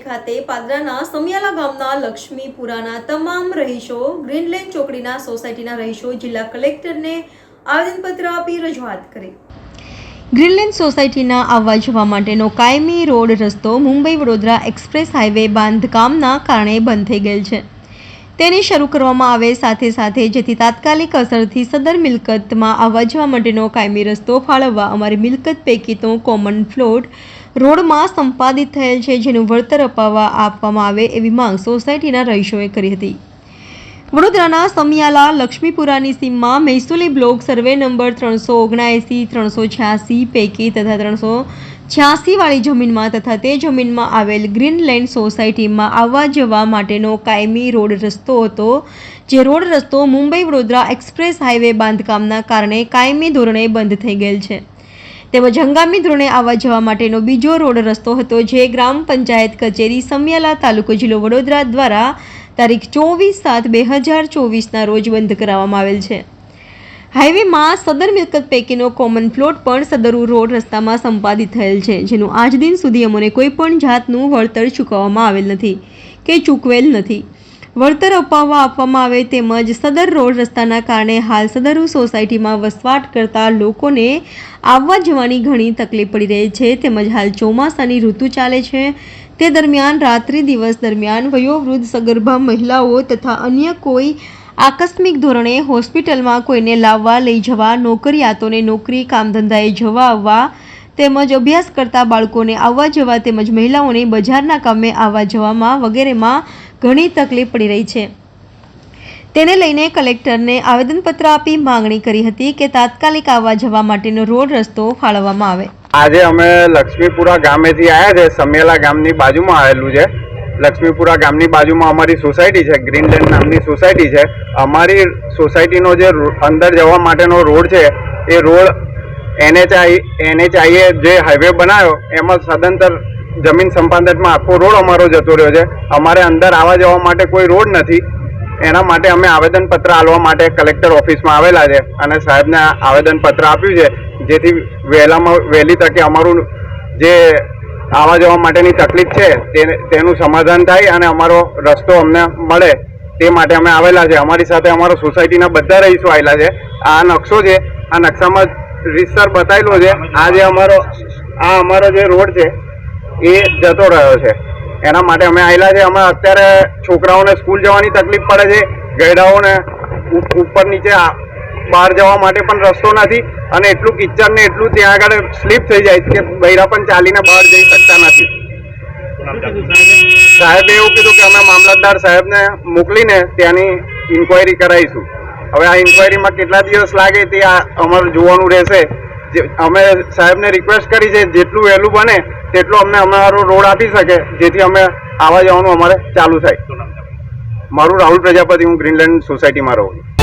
ખાતે પાદરાના સમિયાલા ગામના લક્ષ્મીપુરાના તમામ રહીશો ગ્રીનલેન્ડ ચોકડીના સોસાયટીના રહીશો જિલ્લા કલેક્ટરને આવેદનપત્ર આપી રજૂઆત કરી। ગ્રીનલેન્ડ સોસાયટીના આવવા જવા માટેનો કાયમી રોડ રસ્તો મુંબઈ વડોદરા એક્સપ્રેસ હાઈવે બાંધકામના કારણે બંધ થઈ ગયેલ છે। તેને શરૂ કરવામાં આવે સાથે સાથે જેથી તાત્કાલિક અસરથી સદર મિલકતમાં આવવા જવા માટેનો કાયમી રસ્તો ફાળવવા અમારી મિલકત પૈકીનો કોમન પ્લોટ રોડમાં સંપાદિત થયેલ છે, જેનું વળતર આપવામાં આવે એવી માંગ સોસાયટીના રહીશોએ કરી હતી। વડોદરાના સમિયાલા લક્ષ્મીપુરાની સીમમાં મહેસૂલી બ્લોક સર્વે નંબર 379, 386 પૈકી તથા 386 વાળી જમીનમાં તથા તે જમીનમાં આવેલ ગ્રીનલેન્ડ સોસાયટીમાં આવવા જવા માટેનો કાયમી રોડ રસ્તો હતો, જે રોડ રસ્તો મુંબઈ વડોદરા એક્સપ્રેસ હાઈવે બાંધકામના કારણે કાયમી ધોરણે બંધ થઈ ગયેલ છે। તેમજ હંગામી ધોરણે આવવા જવા માટેનો બીજો રોડ રસ્તો હતો, જે ગ્રામ પંચાયત કચેરી સમિયાલા તાલુકો જિલ્લો વડોદરા દ્વારા તારીખ 24/7/2024ના રોજ બંધ કરાવવામાં આવેલ છે। હાઈવેમાં સદર મિલકત પૈકીનો કોમન પ્લોટ પણ સદરુ રોડ રસ્તામાં સંપાદિત થયેલ છે, જેનું આજ દિન સુધી અમને કોઈ પણ જાતનું વળતર ચૂકવવામાં આવેલ નથી કે ચૂકવેલ નથી। વળતર આપવામાં આવે તેમજ સદર રોડ રસ્તાના કારણે હાલ સદરુ સોસાયટીમાં વસવાટ કરતા લોકોને આવવા જવાની ઘણી તકલીફ પડી રહી છે। તેમજ હાલ ચોમાસાની ઋતુ ચાલે છે, તે દરમિયાન રાત્રિ દિવસ દરમિયાન વયોવૃદ્ધ સગર્ભા મહિલાઓ તથા અન્ય કોઈ આકસ્મિક ધોરણે હોસ્પિટલમાં કોઈને લાવવા લઈ જવા, નોકરિયાતોને નોકરી કામ ધંધાએ જવા આવવા તેમજ અભ્યાસ કરતા બાળકોને આવવા જવા તેમજ મહિલાઓને બજારના કામે આવવા જવામાં વગેરેમાં ઘણી તકલીફ પડી રહી છે। તેને લઈને કલેક્ટરને આવેદનપત્ર આપી માંગણી કરી હતી કે તાત્કાલિક આવવા જવા માટેનો રોડ રસ્તો ફાળવવામાં આવે। આજે અમે લક્ષ્મીપુરા ગામેથી આવ્યા છે। સમિયાલા ગામની બાજુમાં આવેલું છે। લક્ષ્મીપુરા ગામની બાજુમાં અમારી સોસાયટી છે, ગ્રીનલેન્ડ નામની સોસાયટી છે। અમારી સોસાયટીનો જે અંદર જવા માટેનો રોડ છે, એ રોડ NHIએ જે હાઈવે બનાવ્યો એમાં સદંતર જમીન સંપાદનમાં આખો રોડ અમારો જતો રહ્યો છે। અમારે અંદર આવવા જવા માટે કોઈ રોડ નથી। એના માટે અમે આવેદનપત્ર આપવા માટે કલેક્ટર ઓફિસમાં આવેલા છે અને સાહેબને આવેદનપત્ર આપ્યું છે, જેથી વહેલી તકે અમારું જે આવવા જવા માટેની તકલીફ છે તેનું સમાધાન થાય અને અમારો રસ્તો અમને મળે તે માટે અમે આવેલા છે। અમારી સાથે અમારા સોસાયટીના બધા રહીશો આવેલા છે। આ નકશો છે, આ નકશામાં રીતસર બતાવેલો છે। આ અમારો જે રોડ છે એ જતો રહ્યો છે, એના માટે અમે આવેલા છે। અમે અત્યારે છોકરાઓને સ્કૂલ જવાની તકલીફ પડે છે, ગયડાઓને ઉપર નીચે બહાર જવા માટે પણ રસ્તો નથી અને એટલું કિચડ ને એટલું ત્યાં આગળ સ્લીપ થઈ જાય કે બૈરા પણ ચાલીને બહાર જઈ શકતા નથી। સાહેબે એવું કીધું કે અમે મામલતદાર સાહેબને મોકલીને ત્યાંની ઇન્કવાયરી કરાવીશું। હવે આ ઇન્કવાયરીમાં કેટલા દિવસ લાગે તે અમારે જોવાનું રહેશે। અમે સાહેબને રિક્વેસ્ટ કરી છે જેટલું વહેલું બને તેટલું અમને અમારો રોડ આપી શકે, જેથી અમે આવવા જવાનું અમારે ચાલુ થાય। મારું રાહુલ પ્રજાપતિ, હું ગ્રીનલેન્ડ સોસાયટીમાં રહું છું।